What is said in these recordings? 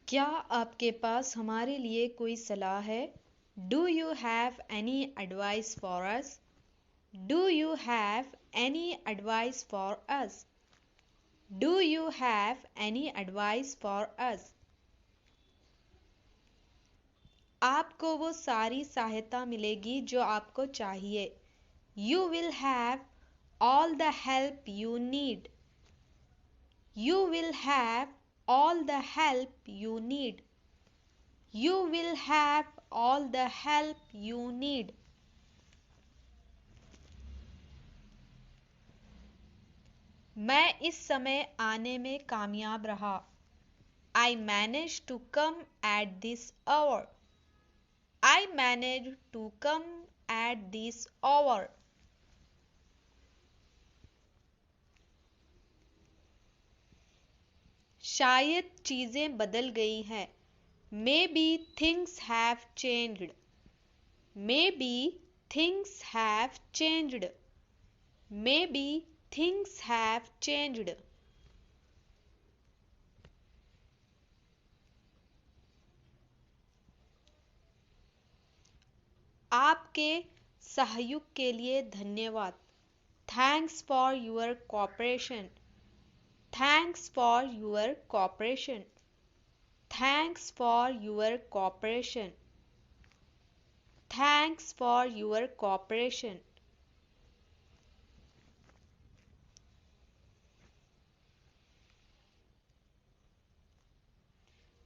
क्या आपके पास हमारे लिए कोई सलाह है? Do you have any advice for us? Do you have any advice for us? Do you have any advice for us? आपको वो सारी सहायता मिलेगी जो आपको चाहिए। You will have all the help you need. You will have all the help you need. You will have all the help you need. मैं इस समय आने में कामयाब रहा। I managed to come at this hour. I managed to come at this hour. शायद चीजें बदल गई हैं। Maybe things have changed. Maybe things have changed. Maybe things have changed. आपके सहयोग के लिए धन्यवाद। Thanks for your cooperation. Thanks for your cooperation. Thanks for your cooperation. Thanks for your cooperation.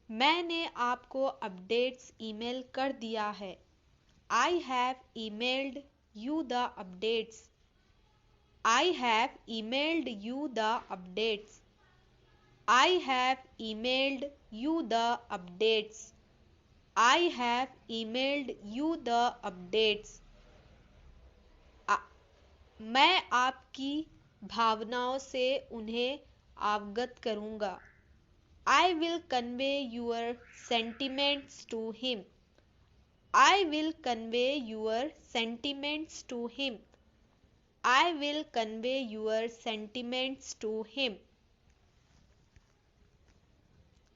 मैंने आपको अपडेट्स ईमेल कर दिया है। I have emailed you the updates. I have emailed you the updates. I have emailed you the updates. I have emailed you the updates. मैं आपकी भावनाओं से उन्हें अवगत करूंगा। I will convey your sentiments to him. I will convey your sentiments to him. I will convey your sentiments to him.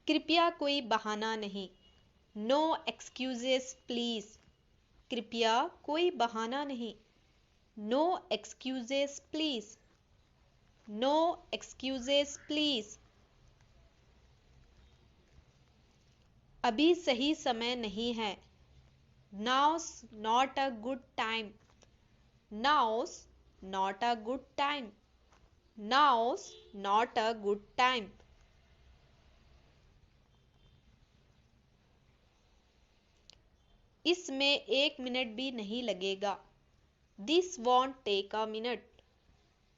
कृपया कोई बहाना नहीं। No excuses please. कृपया कोई बहाना नहीं। No excuses please. No excuses please. अभी सही समय नहीं है। Now's not a good time. Now's not a good time. Now's not a good time. इसमें 1 मिनट भी नहीं लगेगा। This won't take a minute.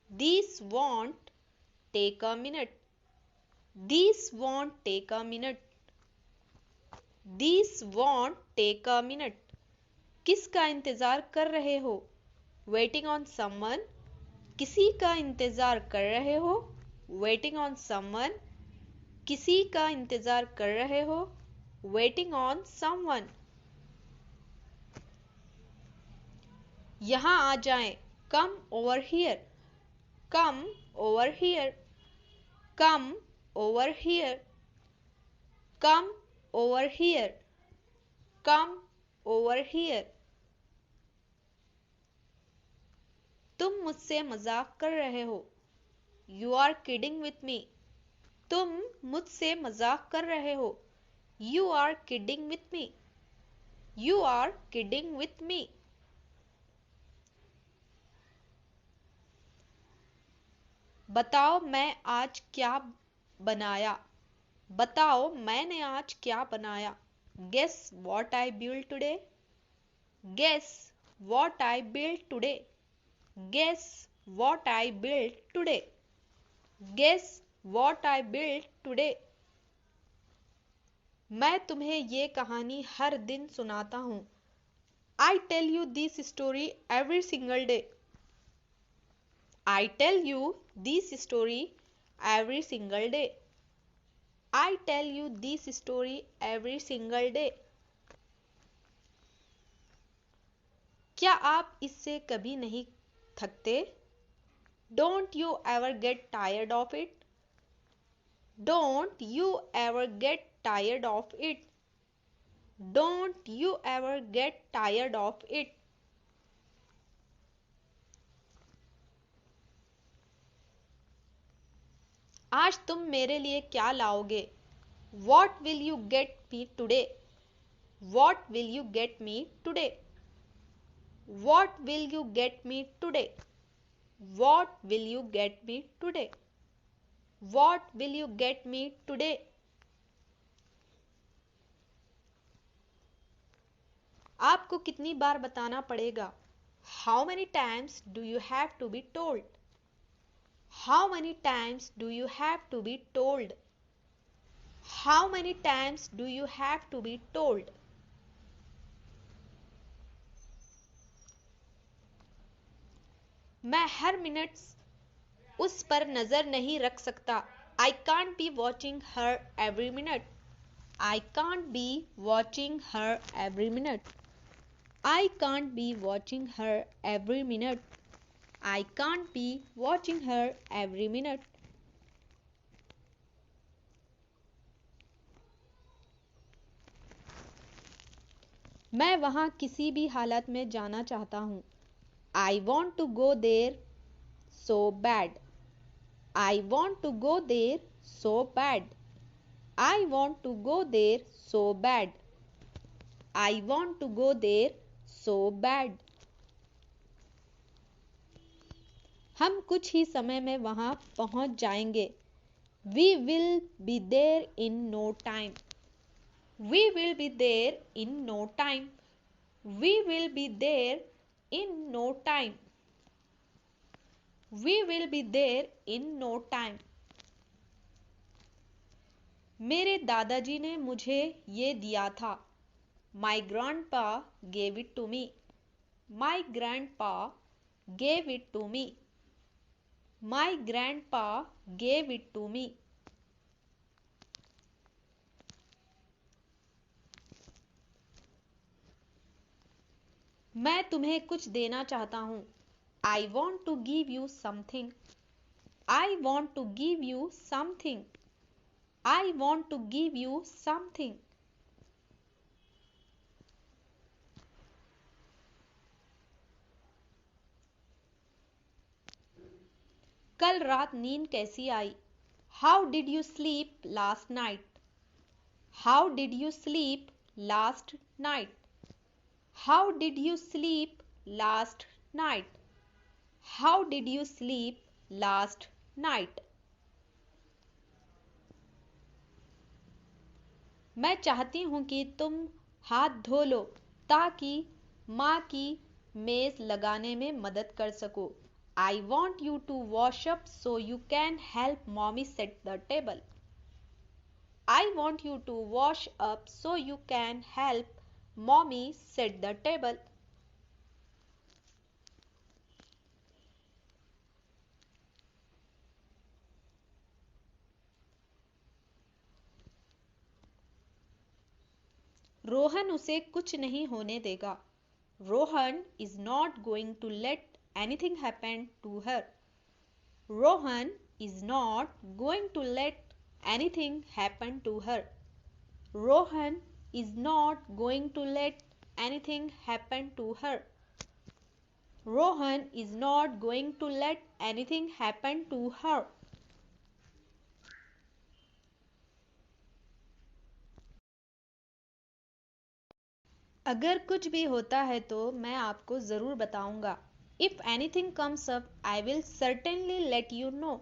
This won't take a minute. This won't take a minute. This won't take a minute. किसका इंतजार कर रहे हो? Waiting on someone. किसी का इंतजार कर रहे हो? Waiting on someone. किसी का इंतजार कर रहे हो? Waiting on someone. यहाँ आ जाएं। Come over here. Come over here. Come over here. Come over here. Come over here. तुम मुझसे मजाक कर रहे हो। You are kidding with me. तुम मुझसे मजाक कर रहे हो। You are kidding with me. You are kidding with me. बताओ मैं आज क्या बनाया। बताओ मैंने आज क्या बनाया। Guess what I built today. Guess what I built today. Guess what I built today. Guess what I built today. मैं तुम्हें ये कहानी हर दिन सुनाता हूँ। I tell you this story every single day. I tell you this story every single day. I tell you this story every single day. क्या आप इससे कभी नहीं थकते? Don't you ever get tired of it? Don't you ever get tired of it. Don't you ever get tired of it. आज तुम मेरे लिए क्या लाओगे? What will you get me today? What will you get me today? What will you get me today? What will you get me today? What will you get me today? आपको कितनी बार बताना पड़ेगा? How many times do you have to be told? How many times do you have to be told? How many times do you have to be told? मैं हर minute उस पर नजर नहीं रख सकता. I can't be watching her every minute. I can't be watching her every minute. I can't be watching her every minute. I can't be watching her every minute. मैं वहां किसी भी हालत में जाना चाहता हूं. I want to go there so bad. I want to go there so bad. I want to go there so bad. I want to go there so bad. हम कुछ ही समय में वहां पहुंच जाएंगे. We will be there in no time. We will be there in no time. We will be there in no time. We will be there in no time. मेरे दादाजी ने मुझे ये दिया था. My grandpa gave it to me. My grandpa gave it to me. My grandpa gave it to me. मैं तुम्हें कुछ देना चाहता हूँ. I want to give you something. I want to give you something. I want to give you something. कल रात नींद कैसी आई? How did you sleep last night? How did you sleep last night? How did you sleep last night? How did you sleep last night? मैं चाहती हूँ कि तुम हाथ धो लो ताकि माँ की मेज लगाने में मदद कर सको. I want you to wash up so you can help mommy set the table. I want you to wash up so you can help mommy set the table. Rohan उसे कुछ नहीं होने देगा. Rohan is not going to let anything happen to her. Rohan is not going to let anything happen to her. Rohan is not going to let anything happen to her. Rohan is not going to let anything happen to her. अगर कुछ भी होता है तो मैं आपको ज़रूर बताऊंगा. If anything comes up, I will certainly let you know.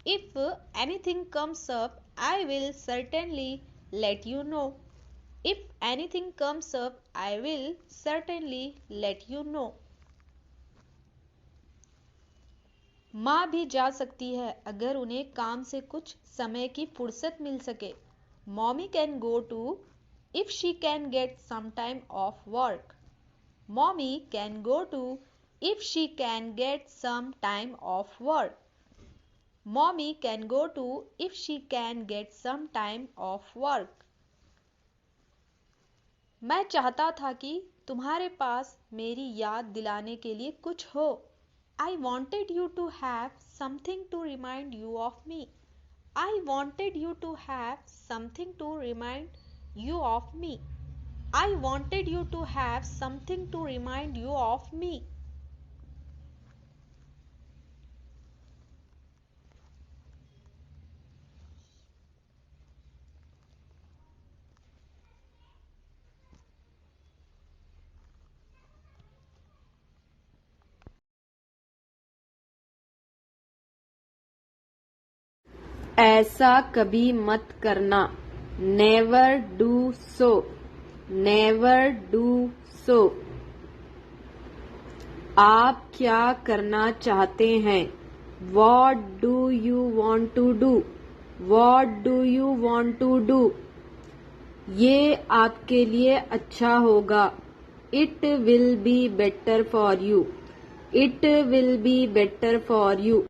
If anything comes up, I will certainly let you know. If anything comes up, I will certainly let you know. माँ भी जा सकती है अगर उन्हें काम से कुछ समय की फुर्सत मिल सके. Mommy can go too if she can get some time off work. Mommy can go too if she can get some time off work. Mommy can go too if she can get some time off work. मैं चाहता था कि तुम्हारे पास मेरी याद दिलाने के लिए कुछ हो. I wanted you to have something to remind you of me. I wanted you to have something to remind you of me. I wanted you to have something to remind you of me. ऐसा कभी मत करना. Never do so. Never do so. आप क्या करना चाहते हैं? What do you want to do? What do you want to do? ये आपके लिए अच्छा होगा. It will be better for you. It will be better for you.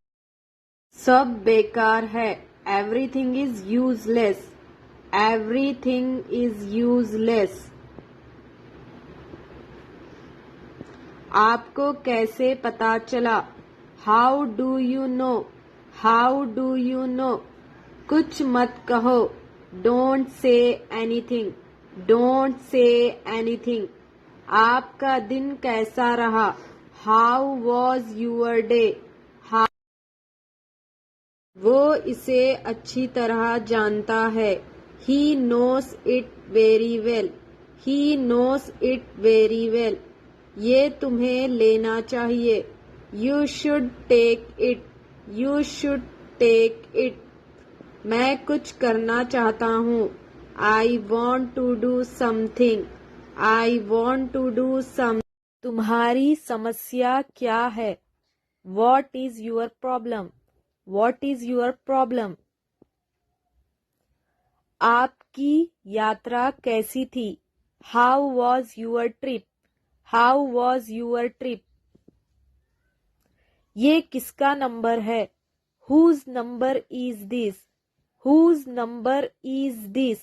सब बेकार है. Everything is useless. Everything is useless. आपको कैसे पता चला? How do you know? How do you know? कुछ मत कहो. Don't say anything. Don't say anything. आपका दिन कैसा रहा? How was your day? वो इसे अच्छी तरह जानता है. He knows it very well. He knows it very well. ये तुम्हें लेना चाहिए. You should take it. You should take it. मैं कुछ करना चाहता हूँ. I want to do something. I want to do something. तुम्हारी समस्या क्या है? What is your problem? What is your problem? आपकी यात्रा कैसी थी? How was your trip? How was your trip? ये किसका नंबर है? Whose number is this? Whose number is this?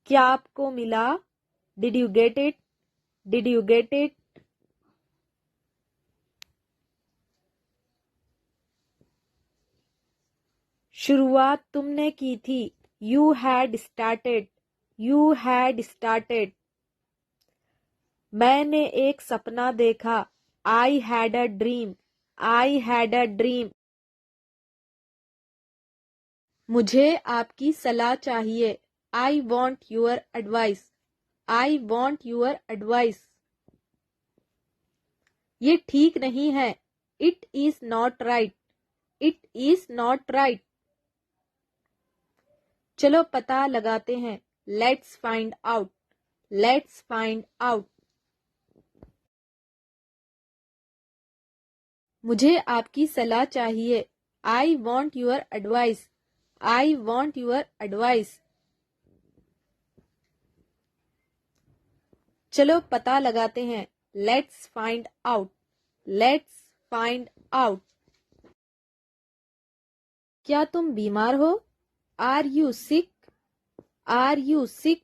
क्या आपको मिला? Did you get it? Did you get it? शुरुआत तुमने की थी. You had started. You had started. मैंने एक सपना देखा. I had a dream. I had a dream. मुझे आपकी सलाह चाहिए. I want your advice. I want your advice. ये ठीक नहीं है. It is not right. It is not right. चलो पता लगाते हैं. Let's find out. Let's find out. मुझे आपकी सलाह चाहिए. I want your advice. I want your advice. चलो पता लगाते हैं. Let's find out. Let's find out. क्या तुम बीमार हो? Are you sick? Are you sick?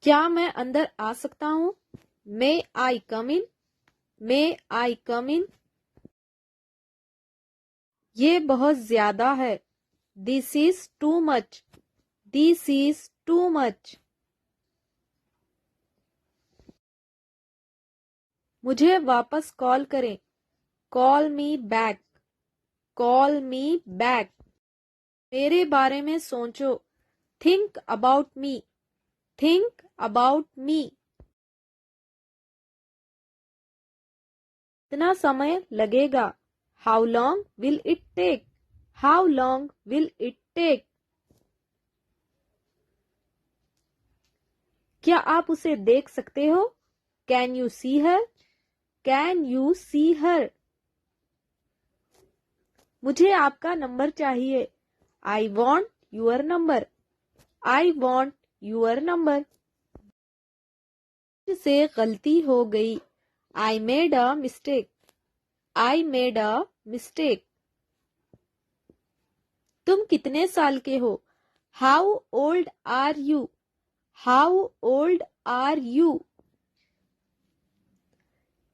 क्या मैं अंदर आ सकता हूँ? May I come in? May I come in? ये बहुत ज्यादा है. This is too much. This is too much. मुझे वापस कॉल करें. Call me back. Call me back. मेरे बारे में सोचो. Think about me. Think about me. कितना समय लगेगा? How long will it take? How long will it take? क्या आप उसे देख सकते हो? Can you see her? Can you see her? मुझे आपका नंबर चाहिए. I want your number. I want your number. से गलती हो गई. I made a mistake. I made a mistake. तुम कितने साल के हो? How old are you? How old are you?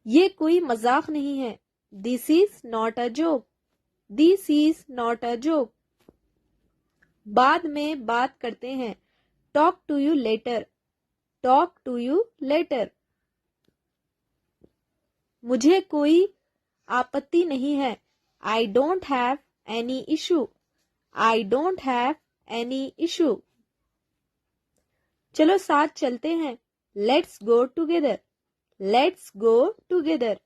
ये कोई मजाक नहीं है. This is not a joke. This is not a joke. बाद में बात करते हैं। Talk to you later. Talk to you later. मुझे कोई आपत्ति नहीं है। I don't have any issue. I don't have any issue. चलो साथ चलते हैं। Let's go together. Let's go together.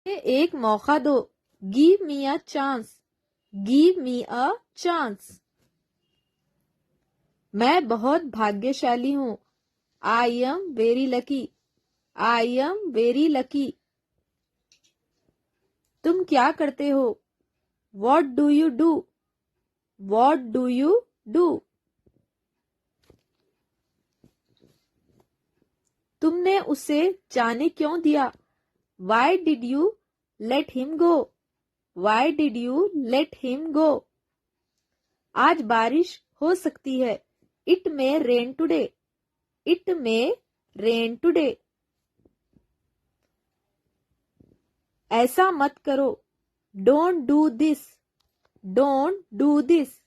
एक मौका दो। Give me a chance. Give me a chance. मैं बहुत भाग्यशाली हूँ। I am very lucky. I am very lucky. तुम क्या करते हो? What do you do? What do you do? तुमने उसे जाने क्यों दिया? Why did you let him go? Why did you let him go? आज बारिश हो सकती है। It may rain today. It may rain today. ऐसा मत करो। Don't do this. Don't do this.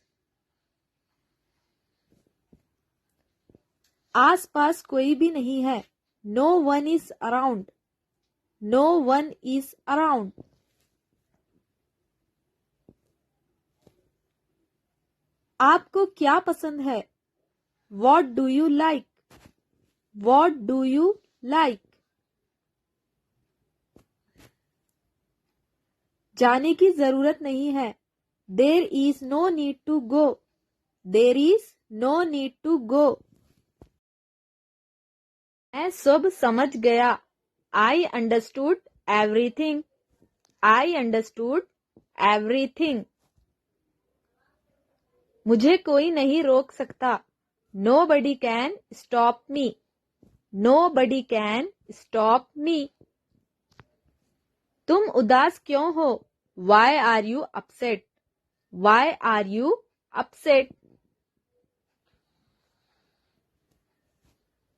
आस पास कोई भी नहीं है। No one is around. No one is around. आपको क्या पसंद है? What do you like? What do you like? जाने की जरूरत नहीं है। There is no need to go. There is no need to go. मैं सब समझ गया। I understood everything. I understood everything. मुझे कोई नहीं रोक सकता। Nobody can stop me. Nobody can stop me. तुम उदास क्यों हो? Why are you upset? Why are you upset?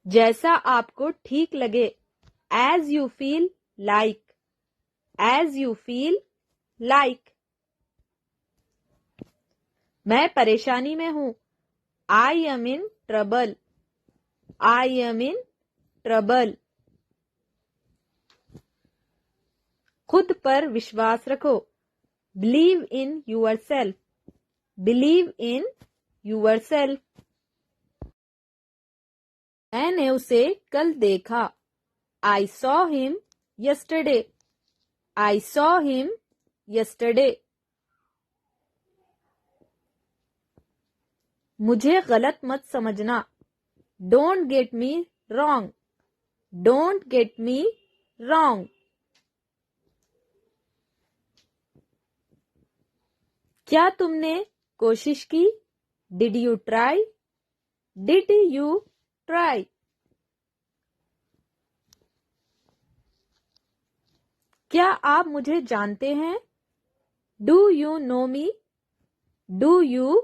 जैसा आपको ठीक लगे। As you feel like. As you feel like. मैं परेशानी में हूं। I am in trouble. I am in trouble. खुद पर विश्वास रखो। Believe in yourself. Believe in yourself. मैंने उसे कल देखा। I saw him yesterday. I saw him yesterday. मुझे गलत मत समझना। Don't get me wrong. Don't get me wrong. क्या तुमने कोशिश की? Did you try? Did you try? क्या आप मुझे जानते हैं? Do you know me? Do you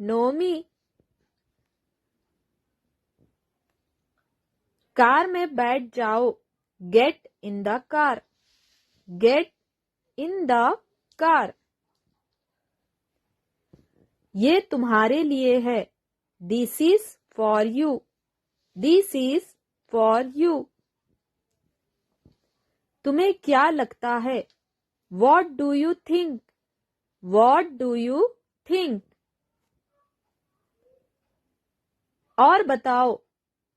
know me? Car में बैठ जाओ। Get in the car. Get in the car. ये तुम्हारे लिए है। This is for you. This is for you. तुम्हें क्या लगता है? What do you think? What do you think? और बताओ।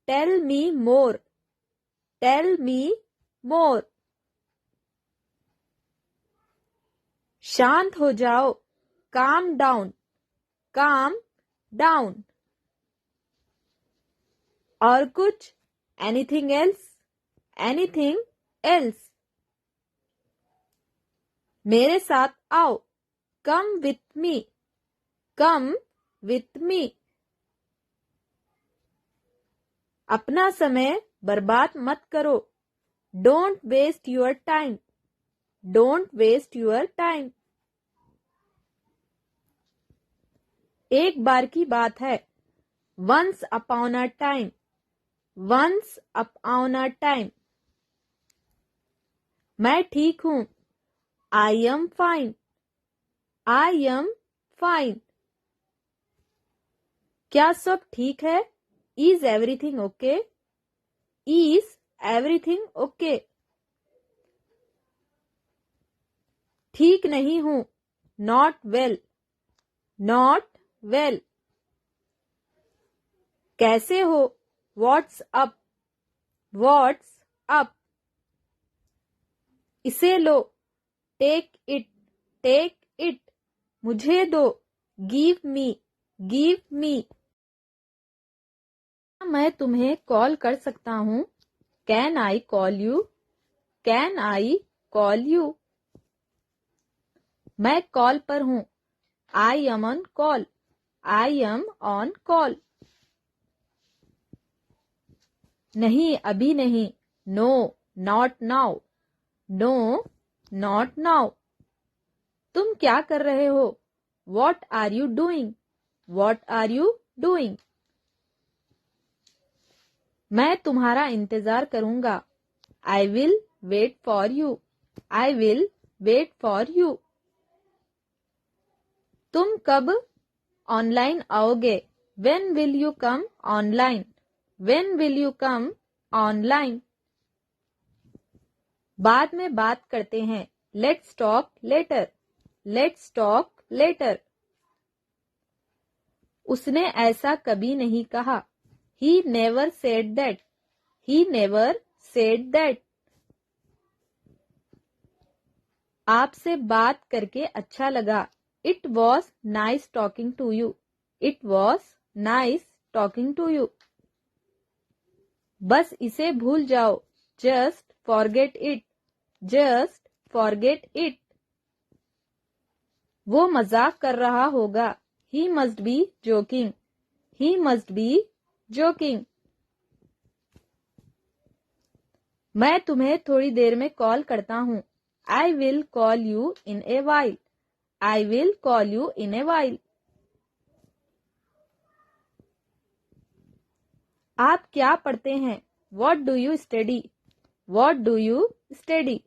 टेल मी मोर। टेल मी मोर। शांत हो जाओ। Calm down. Calm down. और कुछ? Anything else? Anything else? मेरे साथ आओ। Come with me. Come with me. अपना समय बर्बाद मत करो। Don't waste your time. Don't waste your time. एक बार की बात है। Once upon a time. Once upon a time. मैं ठीक हूं। I am fine, I am fine. क्या सब ठीक है? Is everything okay? Is everything okay? ठीक नहीं हूं, नॉट वेल, नॉट वेल। कैसे हो? What's up, what's up. इसे लो, टेक इट, टेक इट। मुझे दो, गिव मी, गिव मी। मैं तुम्हें कॉल कर सकता हूँ? Can I call you, can I call you. मैं कॉल पर हूँ, I am on call, I am on call. नहीं, अभी नहीं, no, not now, no, not now. तुम क्या कर रहे हो? What are you doing, what are you doing. मैं तुम्हारा इंतजार करूंगा, I will wait for you, I will wait for you. तुम कब ऑनलाइन आओगे? When will you come online, when will you come online. बाद में बात करते हैं, let's talk later, let's talk later. उसने ऐसा कभी नहीं कहा, he never said that, he never said that. आपसे बात करके अच्छा लगा, it was nice talking to you, it was nice talking to you. बस इसे भूल जाओ, just forget it, just forget it. वो मजाक कर रहा होगा, he must be joking, he must be joking. मैं तुम्हें थोड़ी देर में कॉल करता हूँ, I will call you in a while, I will call you in a while. आप क्या पढ़ते हैं? What do you study, what do you study.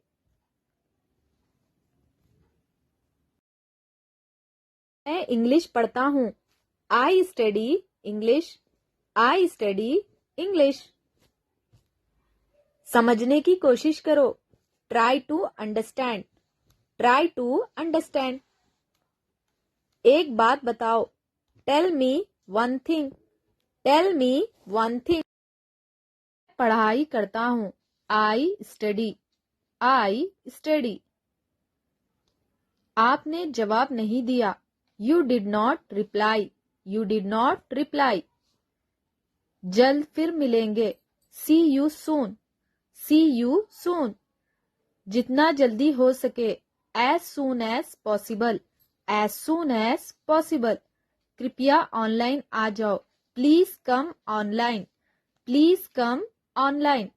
मैं इंग्लिश पढ़ता हूँ, I study English, I study English. समझने की कोशिश करो, try to understand, try to understand. एक बात बताओ, tell me one thing, tell me one thing. पढ़ाई करता हूँ, आई स्टडी, आई स्टडी। आपने जवाब नहीं दिया, you did not reply, you did not reply. जल्द फिर मिलेंगे, सी you soon, C you soon. जितना जल्दी हो सके, as soon as possible, as soon as possible. कृपया ऑनलाइन आ जाओ, please come online, please come online.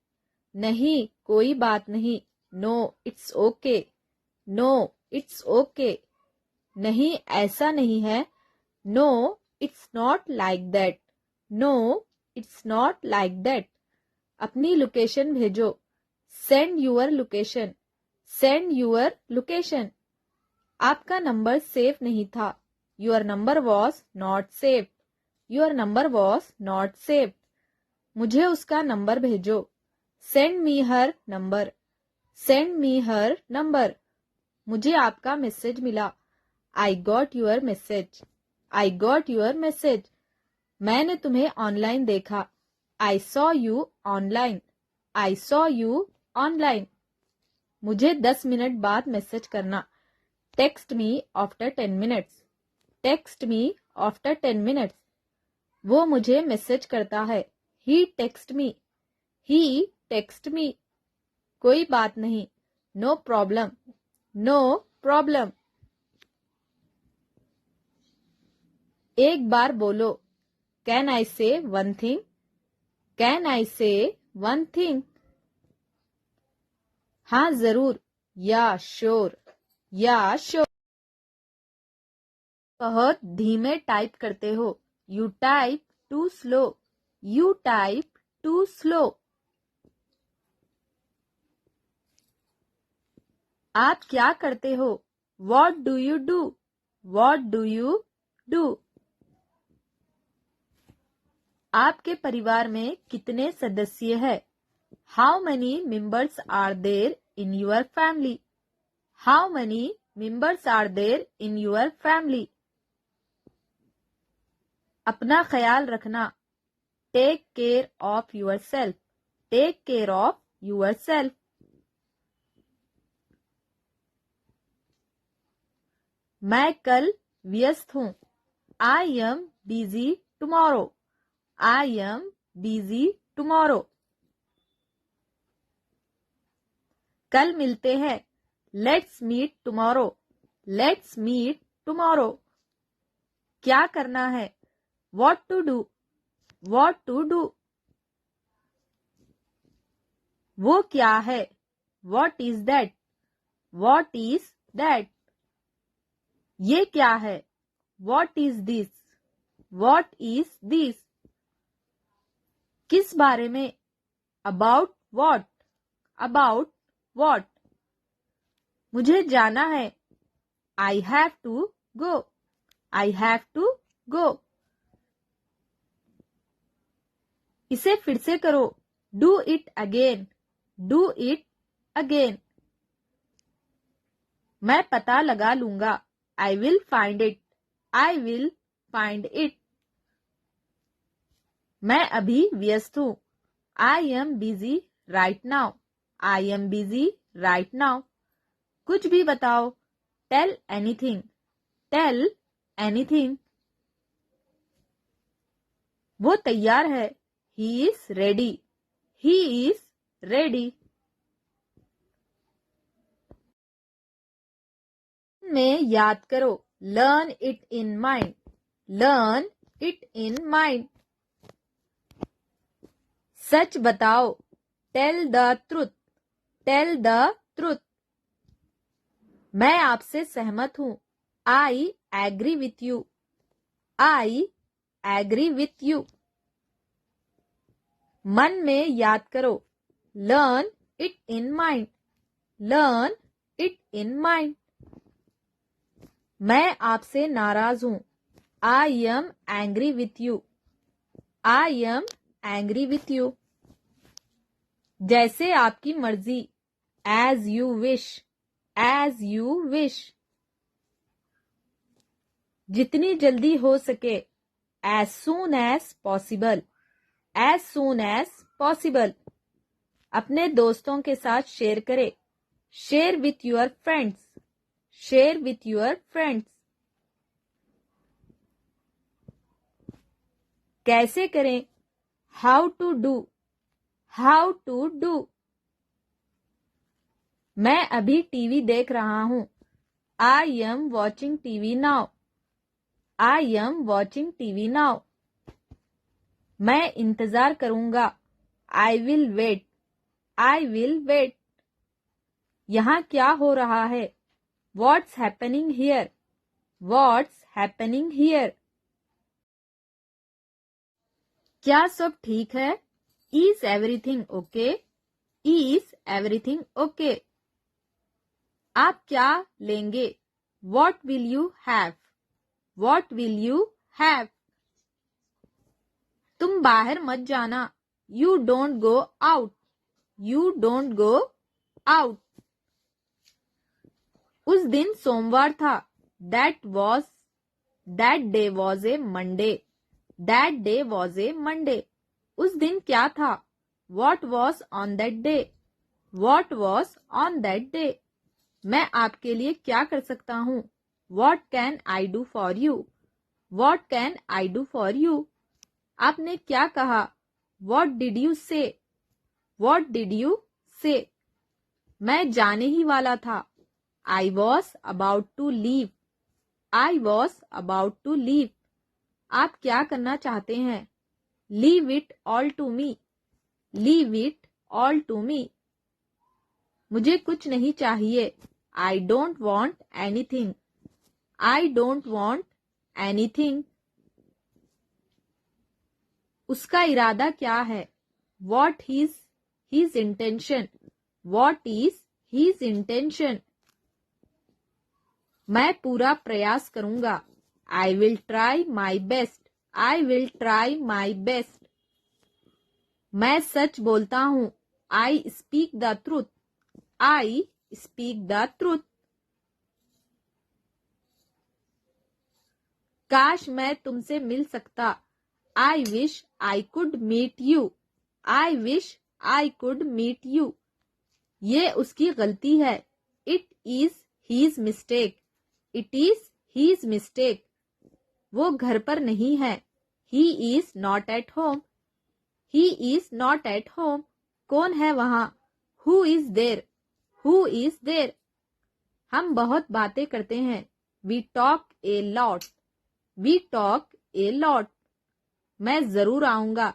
नहीं, कोई बात नहीं, no it's okay, no it's okay. नहीं, ऐसा नहीं है, no it's not like that, no it's not like that. अपनी लोकेशन भेजो, send your location, send your location. आपका नंबर सेफ नहीं था, your number was not safe, your number was not safe. मुझे उसका नंबर भेजो, सेंड मी हर number, send me हर number. मुझे आपका मैसेज मिला, I got your message, I got your message. मैंने तुम्हें ऑनलाइन देखा, I saw you online, I saw you online. मुझे 10 मिनट बाद मैसेज करना, text me after 10 minutes, text me after 10 minutes. वो मुझे मैसेज करता है, ही टेक्स्ट मी, ही टेक्स्ट मी। कोई बात नहीं, नो प्रॉब्लम, नो प्रॉब्लम। एक बार बोलो, कैन आई से वन थिंग, कैन आई से वन थिंग। हाँ जरूर, या श्योर, या श्योर। बहुत धीमे टाइप करते हो, you type two slow, you type two slow. आप क्या करते हो? What do you do? What do you do? आपके परिवार में कितने सदस्य हैं? How many members are there in your family? How many members are there in your family? अपना ख्याल रखना. Take care of yourself. Take care of yourself. मैं कल व्यस्त हूँ. I am busy tomorrow. I am busy tomorrow. कल मिलते हैं. Let's meet tomorrow. Let's meet tomorrow. क्या करना है? What to do? What to do? वो क्या है? What is that? What is that? ये क्या है? What is this? What is this? किस बारे में? About what? About what? मुझे जाना है. I have to go. I have to go. इसे फिर से करो. Do it again. Do it again. मैं पता लगा लूंगा. I will find it. I will find it. मैं अभी व्यस्त हूँ. I am busy right now. I am busy right now. कुछ भी बताओ. Tell anything. Tell anything. वो तैयार है. He is ready. He is ready. में याद करो. Learn it in mind. Learn it in mind. सच बताओ. Tell the truth. Tell the truth. मैं आपसे सहमत हूँ. I agree with you. I agree with you. मन में याद करो. Learn it in mind. Learn it in mind. मैं आपसे नाराज हूँ. I am angry with you. I am angry with you. जैसे आपकी मर्जी. As you wish. As you wish. जितनी जल्दी हो सके. As soon as possible. As soon as possible. अपने दोस्तों के साथ शेयर करें. Share with your friends. Share with your friends. कैसे करें? How to do. How to do. मैं अभी टीवी देख रहा हूँ. I am watching TV now. I am watching TV now. मैं इंतजार करूंगा. I will wait. I will wait. यहाँ क्या हो रहा है? What's happening here? What's happening here? क्या सब ठीक है? Is everything okay? Is everything okay? आप क्या लेंगे? What will you have? What will you have? तुम बाहर मत जाना. You don't go out. You don't go out. उस दिन सोमवार था. That day was a Monday. That day was a Monday. उस दिन क्या था? What was on that day? What was on that day? मैं आपके लिए क्या कर सकता हूँ? What can I do for you? What can I do for you? आपने क्या कहा? What did you say? What did you say? मैं जाने ही वाला था. I was about to leave. I was about to leave. आप क्या करना चाहते हैं? Leave it all to me. Leave it all to me. मुझे कुछ नहीं चाहिए. I don't want anything. I don't want anything. उसका इरादा क्या है? What is his intention? What is his intention? मैं पूरा प्रयास करूंगा। I will try my best. I will try my best. मैं सच बोलता हूँ। I speak the truth. I speak the truth. काश मैं तुमसे मिल सकता। I wish I could meet you. I wish I could meet you. ये उसकी गलती है। It is his mistake. It is his mistake. वो घर पर नहीं है। He is not at home. He is not at home. कौन है वहाँ? Who is there? Who is there? हम बहुत बातें करते हैं। We talk a lot. We talk a lot. मैं जरूर आऊंगा।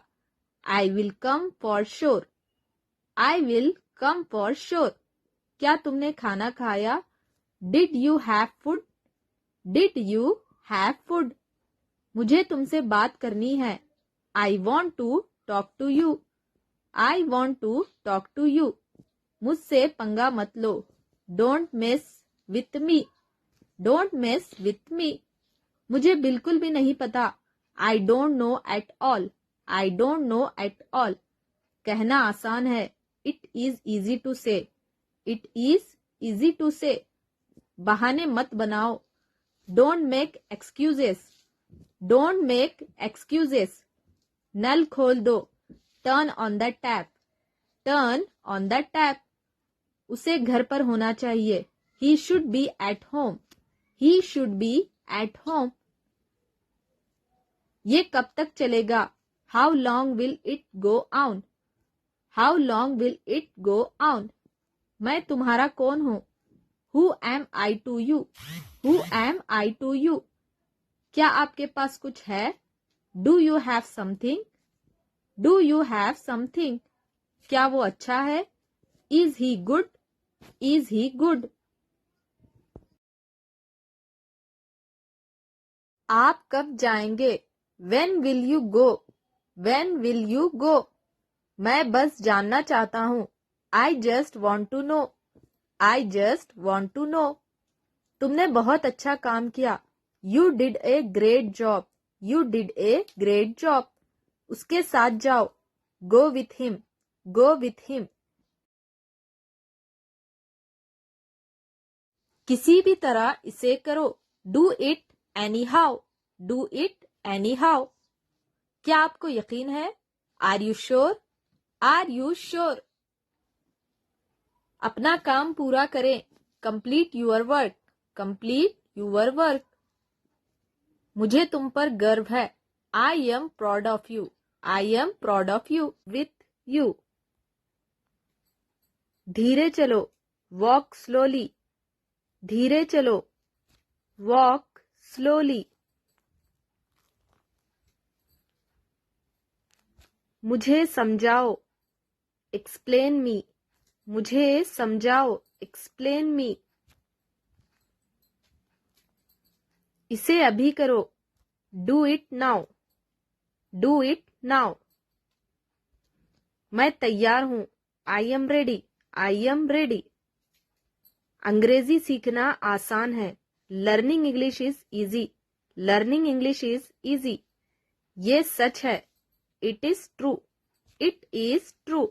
I will come for sure. I will come for sure. क्या तुमने खाना खाया? Did you have food? Did you have food? मुझे तुमसे बात करनी है। I want to talk to you. I want to talk to you. मुझसे पंगा मत लो। Don't mess with me. Don't mess with me. मुझे बिल्कुल भी नहीं पता। I don't know at all. I don't know at all. कहना आसान है। It is easy to say. It is easy to say. बहाने मत बनाओ। Don't make excuses. Don't make excuses. नल खोल दो। Turn on the tap. Turn on the tap. उसे घर पर होना चाहिए। He should be at home. He should be at home. ये कब तक चलेगा? How long will it go on? How long will it go on? मैं तुम्हारा कौन हूँ? Who am I to you? Who am I to you? क्या आपके पास कुछ है? Do you have something? Do you have something? क्या वो अच्छा है? Is he good? Is he good? आप कब जाएंगे? When will you go? When will you go? मैं बस जानना चाहता हूँ। I just want to know. I just want to know. तुमने बहुत अच्छा काम किया। You did a great job. You did a great job. उसके साथ जाओ। Go with him. Go with him. किसी भी तरह इसे करो। Do it anyhow. Do it anyhow. क्या आपको यकीन है? Are you sure? Are you sure? अपना काम पूरा करें। Complete your work. Complete your work. मुझे तुम पर गर्व है। I am proud of you. I am proud of you. With you. धीरे चलो। Walk slowly. धीरे चलो। Walk slowly. मुझे समझाओ। Explain me. मुझे समझाओ। Explain me. इसे अभी करो। Do it now. Do it now. मैं तैयार हूँ। I am ready. I am ready. अंग्रेजी सीखना आसान है। Learning English is easy. Learning English is easy. ये सच है। It is true. It is true.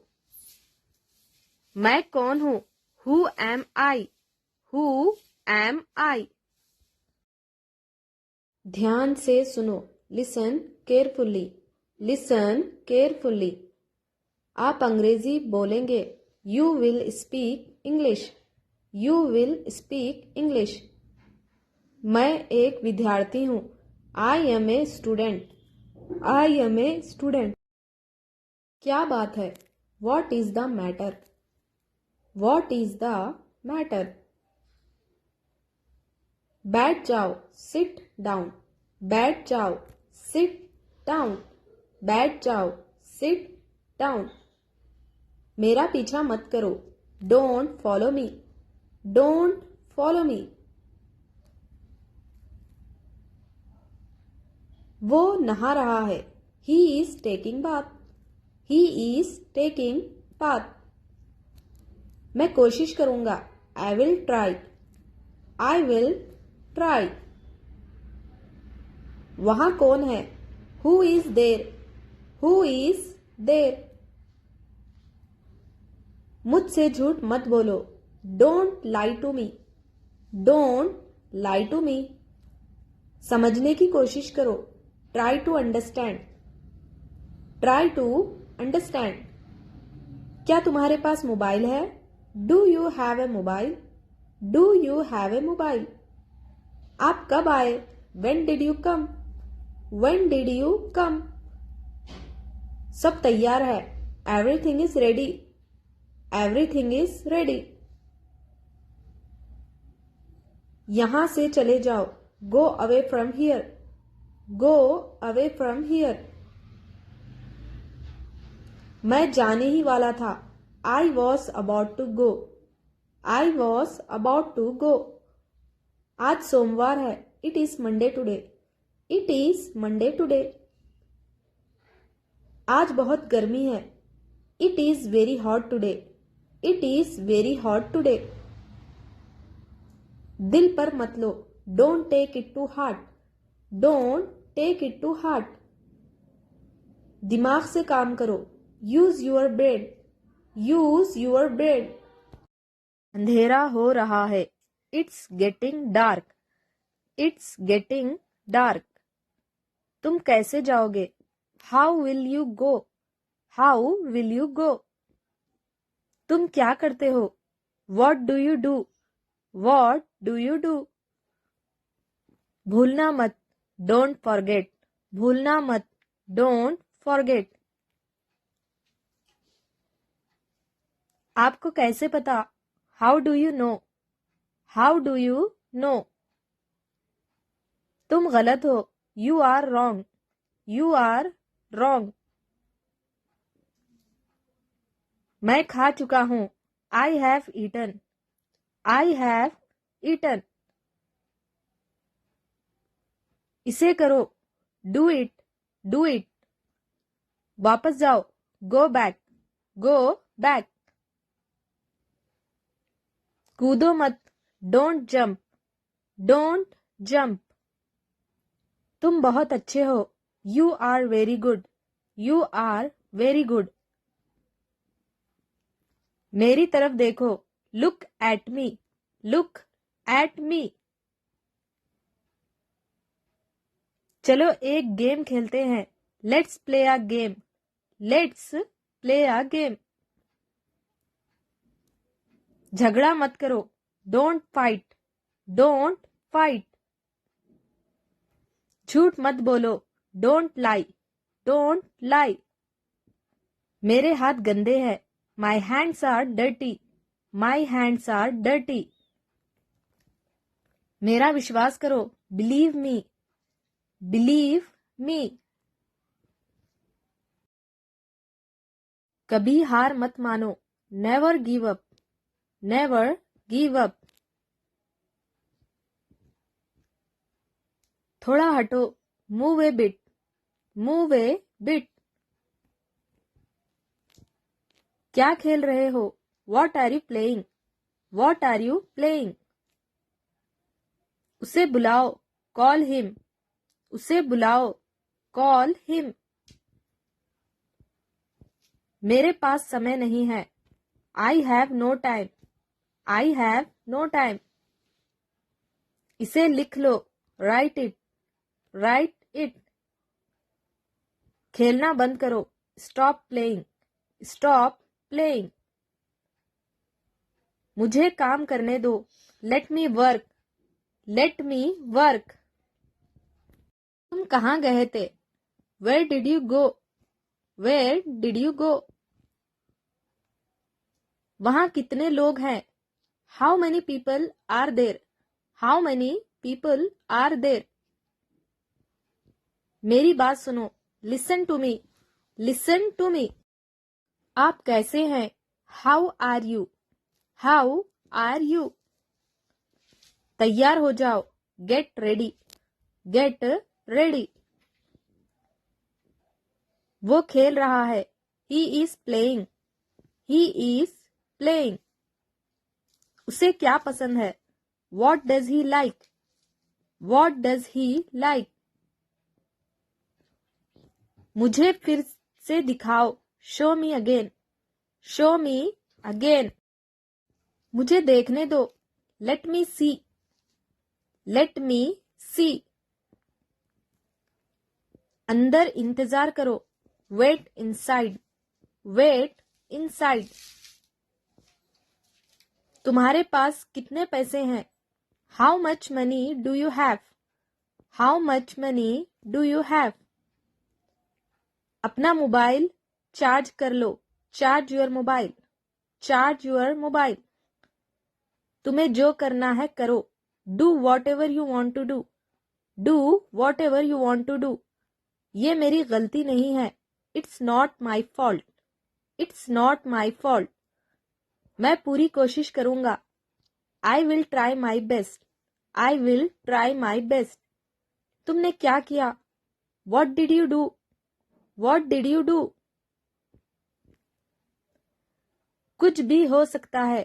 मैं कौन हूँ? Who am I? Who am I? ध्यान से सुनो। Listen carefully. Listen carefully. आप अंग्रेजी बोलेंगे। You will speak English. You will speak English. मैं एक विद्यार्थी हूँ। I am a student. I am a student. क्या बात है? What is the matter? What is the matter? बैठ जाओ। Sit down. बैठ जाओ। Sit down. बैठ जाओ। Sit down. मेरा पीछा मत करो। Don't follow me. Don't follow me. वो नहा रहा है। He is taking bath. He is taking bath. मैं कोशिश करूंगा। I will try. I will try. वहां कौन है? Who is there? Who is there? मुझसे झूठ मत बोलो. Don't lie to me. Don't lie to me. समझने की कोशिश करो. Try to understand. Try to understand. क्या तुम्हारे पास मोबाइल है? Do you have a mobile? Do you have a mobile? आप कब आए? When did you come? When did you come? सब तैयार है. Everything is ready. Everything is ready. यहां से चले जाओ. Go away from here. Go away from here. मैं जाने ही वाला था. I was about to go. I was about to go. आज सोमवार है. It is Monday today. It is Monday today. आज बहुत गर्मी है. It is very hot today. It is very hot today. दिल पर मत लो. Don't take it to heart. Don't take it to heart. दिमाग से काम करो. Use your brain. Use your brain. अंधेरा हो रहा है. It's getting dark. It's getting dark. तुम कैसे जाओगे? How will you go? How will you go? तुम क्या करते हो? What do you do? What do you do? भूलना मत. Don't forget. भूलना मत. Don't forget. आपको कैसे पता? How do you know? How do you know? तुम गलत हो. You are wrong. You are wrong. मैं खा चुका हूं. I have eaten. I have eaten. इसे करो. Do it. Do it. वापस जाओ. Go back. Go back. कूदो मत. Don't jump. Don't jump. तुम बहुत अच्छे हो. You are very good. You are very good. मेरी तरफ देखो. Look at me. Look at me. चलो एक गेम खेलते हैं. Let's play a game. Let's play a game. झगड़ा मत करो. Don't fight. Don't fight. झूठ मत बोलो. Don't lie. Don't lie. मेरे हाथ गंदे हैं. My hands are dirty. My hands are dirty. मेरा विश्वास करो. Believe me. Believe me. कभी हार मत मानो. Never give up. Never give up. थोड़ा हटो. Move a bit. Move a bit. क्या खेल रहे हो? What are you playing? What are you playing? उसे बुलाओ. Call him. उसे बुलाओ. Call him. मेरे पास समय नहीं है. I have no time. I have no time. इसे लिख लो. Write it. Write it. खेलना बंद करो. Stop playing. Stop playing. मुझे काम करने दो. Let me work. Let me work. तुम कहाँ गए थे? Where did you go? Where did you go? वहाँ कितने लोग हैं? How many people are there? How many people are there? मेरी बात सुनो. Listen to me. Listen to me. आप कैसे हैं? How are you? How are you? तैयार हो जाओ. Get ready. Get ready. वो खेल रहा है. He is playing. He is playing. उसे क्या पसंद है? What does he like? What does he like? मुझे फिर से दिखाओ. Show me again. Show me again. मुझे देखने दो. Let me see. Let me see. अंदर इंतजार करो. Wait inside. Wait inside. तुम्हारे पास कितने पैसे हैं? How much money do you have? How much money do you have? अपना मोबाइल चार्ज कर लो. Charge your mobile. Charge your mobile. तुम्हें जो करना है करो. Do whatever you want to do. Do whatever you want to do. ये मेरी गलती नहीं है. It's not my fault. It's not my fault. मैं पूरी कोशिश करूंगा. I will try my best. I will try my best. तुमने क्या किया? What did you do? What did you do? कुछ भी हो सकता है.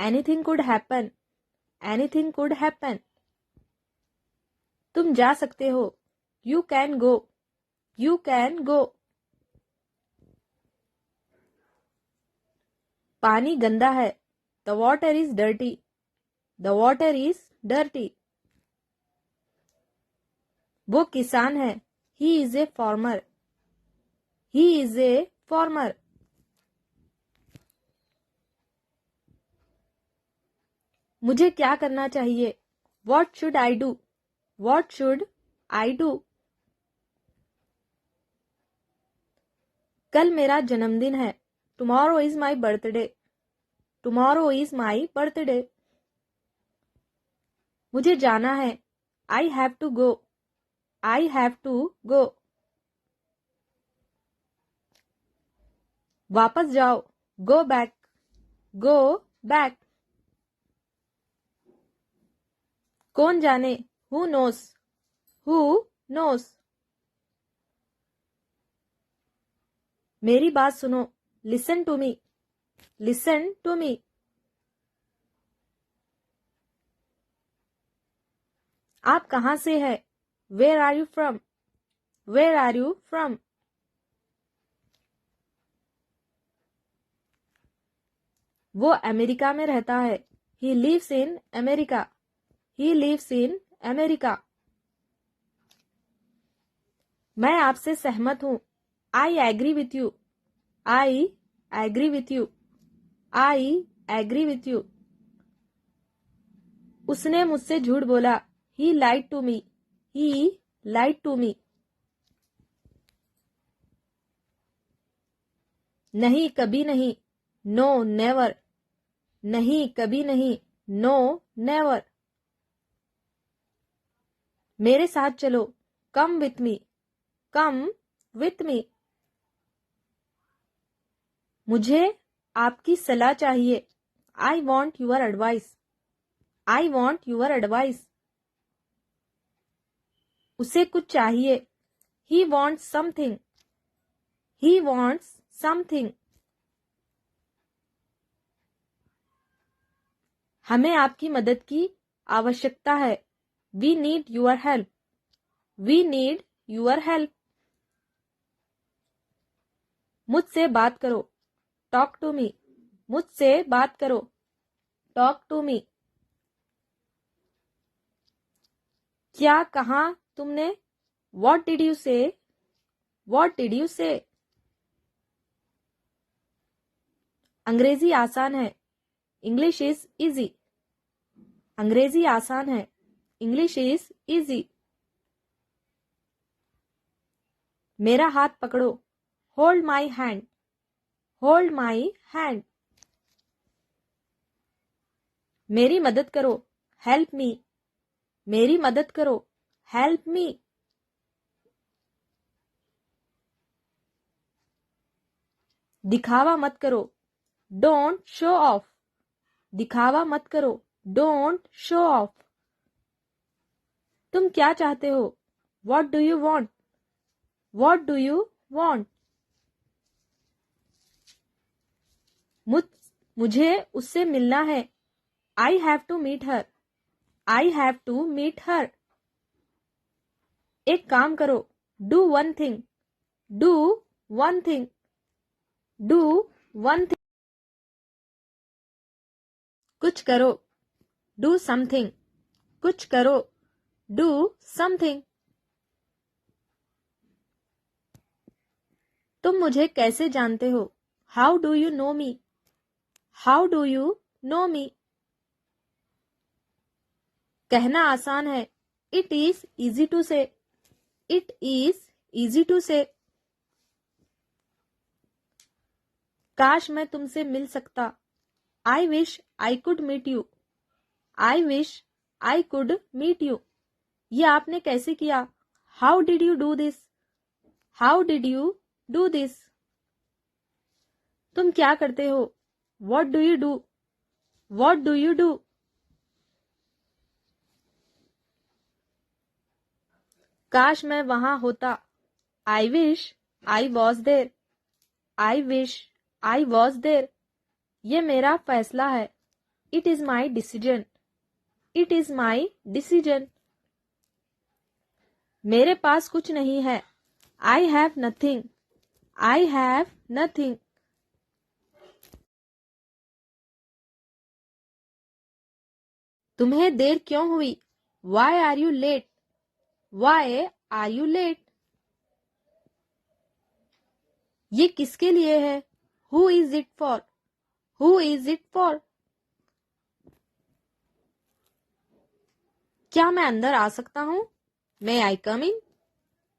Anything could happen. Anything could happen. तुम जा सकते हो. You can go. You can go. पानी गंदा है. The water is dirty. The water is dirty. वो किसान है. He is a farmer. He is a farmer. मुझे क्या करना चाहिए? What should I do? What should I do? कल मेरा जन्मदिन है. Tomorrow is my birthday. Tomorrow is my birthday. मुझे जाना है. I have to go. I have to go. वापस जाओ. Go back. Go back. कौन जाने? Who knows? Who knows? मेरी बात सुनो. Listen to me. Listen to me. आप कहाँ से हैं? Where are you from? Where are you from? वो अमेरिका में रहता है. He lives in America. He lives in America. मैं आपसे सहमत हूँ. I agree with you. I agree with you. I agree with you. उसने मुझसे झूठ बोला. He lied to me. He lied to me. नहीं कभी नहीं. No never. नहीं कभी नहीं. No never. मेरे साथ चलो. Come with me. Come with me. मुझे आपकी सलाह चाहिए. I want your advice. I want your advice. उसे कुछ चाहिए. He wants something. He wants something. हमें आपकी मदद की आवश्यकता है. We need your help. We need your help. मुझसे बात करो. Talk to me. मुझसे बात करो. Talk to me. क्या कहा तुमने? What did you say? What did you say? अंग्रेजी आसान है. English is easy. अंग्रेजी आसान है. English is easy. मेरा हाथ पकड़ो. Hold my hand. Hold my hand. मेरी मदद करो. Help me. मेरी मदद करो. Help me. दिखावा मत करो. Don't show off. दिखावा मत करो. Don't show off. तुम क्या चाहते हो? What do you want? What do you want? मुझे उससे मिलना है. I have to meet her. I have to meet her. एक काम करो, do one thing, do one thing, do one thing. कुछ करो, डू समथिंग, कुछ करो, डू समथिंग। तुम मुझे कैसे जानते हो? How do you know me? How do you know me? कहना आसान है, it is easy to say, it is easy to say. काश मैं तुमसे मिल सकता, I wish I could meet you, I wish I could meet you. ये आपने कैसे किया? How did you do this? How did you do this? तुम क्या करते हो? What do you do? What do you do? काश मैं वहां होता, I wish I was there, I wish I was there. ये मेरा फैसला है, it is my decision, it is my decision. मेरे पास कुछ नहीं है, I have nothing, I have nothing. तुम्हें देर क्यों हुई? Why are you late? Why are you late? ये किसके लिए है? Who is it for? Who is it for? क्या मैं अंदर आ सकता हूं? मे आई कम इन?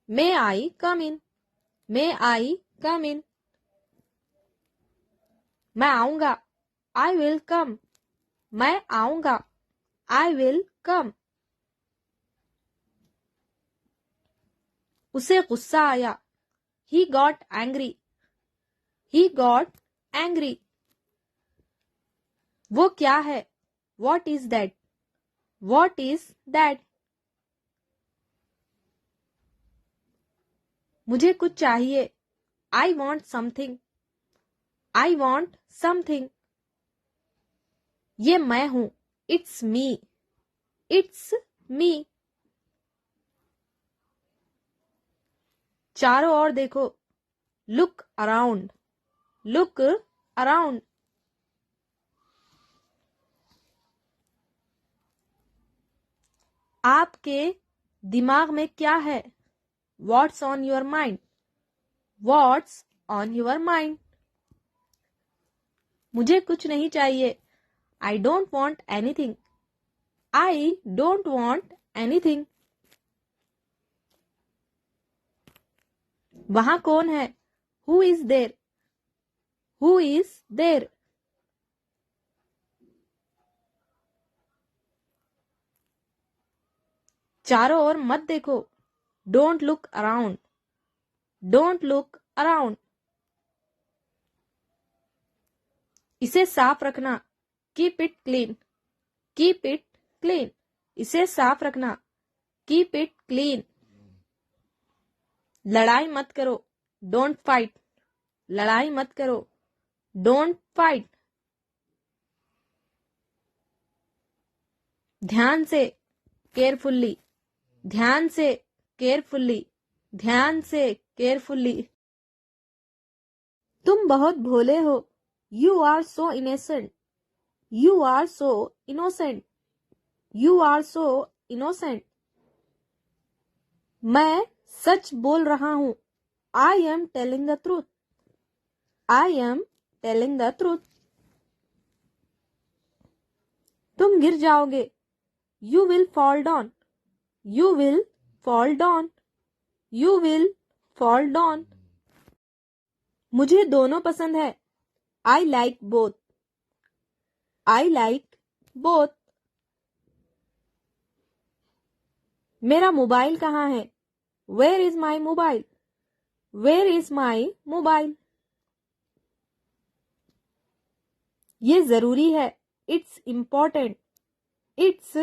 मे आई कम इन? मे आई कम इन? मैं आऊंगा, आई विल कम, मैं आऊंगा, आई विल कम। उसे गुस्सा आया, he got angry, he got angry. वो क्या है? What is that? What is that? मुझे कुछ चाहिए, I want something, I want something. ये मैं हूं, इट्स मी, इट्स मी। चारों ओर देखो, लुक अराउंड, लुक अराउंड। आपके दिमाग में क्या है? What's on your mind? What's on your mind? मुझे कुछ नहीं चाहिए, I don't want anything, I don't want anything। वहां कौन है? Who is there? Who is there? चारों ओर मत देखो, Don't look around, don't look around। इसे साफ रखना, Keep it clean, keep it clean। इसे साफ रखना, Keep it clean। लड़ाई मत करो, Don't fight, लड़ाई मत करो, Don't fight। ध्यान से, केयरफुल्ली, ध्यान से, केयरफुल्ली, ध्यान से, केयरफुल्ली। तुम बहुत भोले हो, you are so innocent, you are so innocent, you are so innocent. मैं सच बोल रहा हूं, I am telling the truth, I am telling the truth. तुम गिर जाओगे, you will fall down, you will fall down, you will fall down. मुझे दोनों पसंद है, I like both, I like both. मेरा मोबाइल कहाँ है? Where is my mobile, where is my mobile. ये जरूरी है, it's important, it's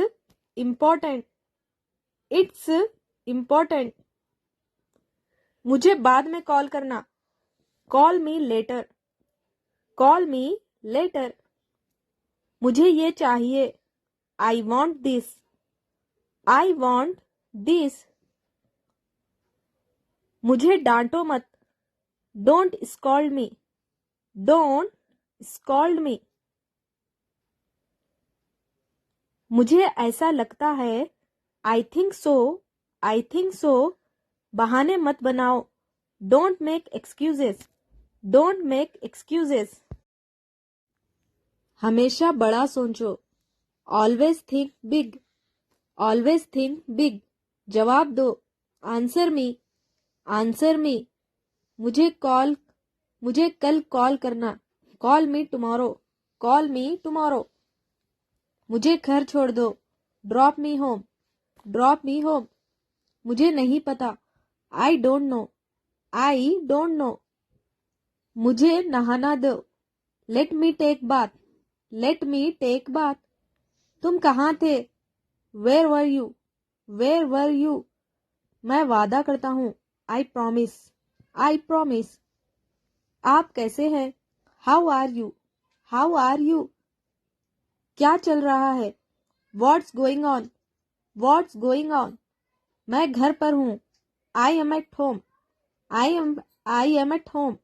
important, it's important. मुझे बाद में कॉल करना, call me later, call me later. मुझे ये चाहिए, I want this, I want this. मुझे डांटो मत। Don't scold me. Don't scold me. मुझे ऐसा लगता है। I think so. I think so. बहाने मत बनाओ। Don't make excuses. Don't make excuses. हमेशा बड़ा सोचो। Always think big. Always think big. जवाब दो। Answer me. Answer me. मुझे कल कॉल करना। Call me tomorrow. Call me tomorrow. मुझे घर छोड़ दो। Drop me home. Drop me home. मुझे नहीं पता। I don't know. I don't know. मुझे नहाना दो। Let me take bath. Let me take bath. तुम कहाँ थे? Where were you? Where were you? मैं वादा करता हूँ। I promise. I promise. आप कैसे हैं? How are you? How are you? क्या चल रहा है? What's going on? What's going on? मैं घर पर हूँ। I am at home. I am at home.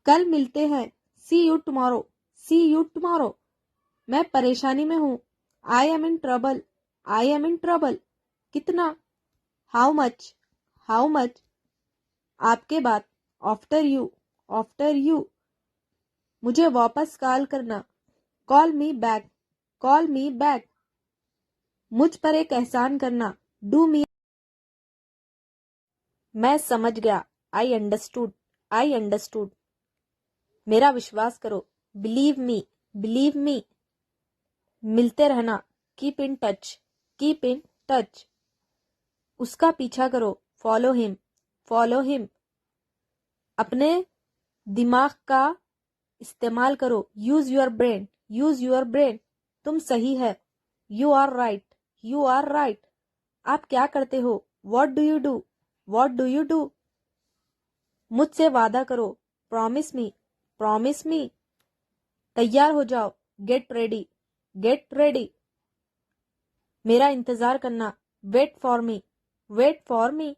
कल मिलते हैं। See you tomorrow. See you tomorrow. मैं परेशानी में हूँ। I am in trouble. I am in trouble. कितना? How much? How much? आपके बाद। After you. After you. मुझे वापस कॉल करना। Call me back. Call me back. मुझ पर एक एहसान करना। Do me. मैं समझ गया। I understood. I understood. मेरा विश्वास करो। Believe me. Believe me. मिलते रहना। Keep in touch. Keep in touch. उसका पीछा करो। Follow him. Follow him. अपने दिमाग का इस्तेमाल करो। Use your brain. Use your brain. तुम सही है। You are right. You are right. आप क्या करते हो? What do you do? What do you do? मुझसे वादा करो। Promise me. Promise me. तैयार हो जाओ। Get ready. Get ready. मेरा इंतजार करना। Wait for me. Wait for me.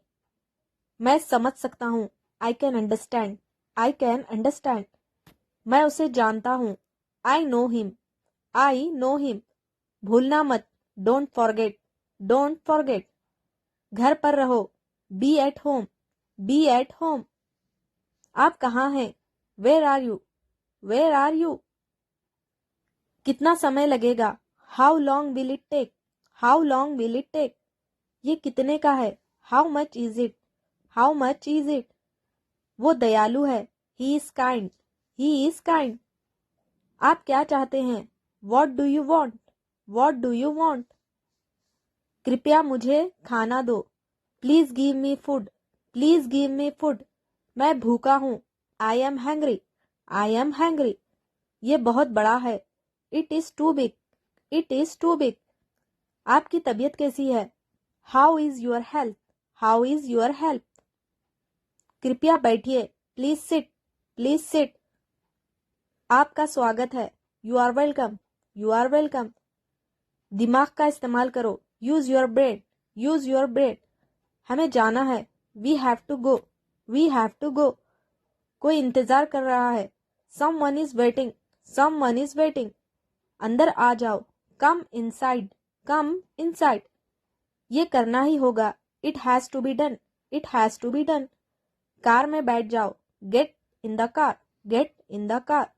मैं समझ सकता हूँ। I can understand. I can understand. मैं उसे जानता हूँ। I know him. I know him. भूलना मत। Don't forget. Don't forget. घर पर रहो। Be at home. Be at home. आप कहाँ हैं? Where are you? Where are you? कितना समय लगेगा? How long will it take? How long will it take? ये कितने का है? How much is it? How much is it? वो दयालु है। He is kind. He is kind. आप क्या चाहते हैं? What do you want? What do you want? कृपया मुझे खाना दो। Please give me food. Please give me food. मैं भूखा हूँ। I am hungry. I am hungry. ये बहुत बड़ा है। It is too big. It is too big. आपकी तबीयत कैसी है? How is your health? How is your health? कृपया बैठिए। Please sit. Please sit. आपका स्वागत है। You are welcome. You are welcome. दिमाग का इस्तेमाल करो। Use your brain. Use your brain. हमें जाना है। We have to go. We have to go. कोई इंतजार कर रहा है। Someone is waiting. Someone is waiting. अंदर आ जाओ। Come inside. Come inside. ये करना ही होगा। It has to be done. It has to be done. Car में बैठ जाओ। Get in the car. Get in the car.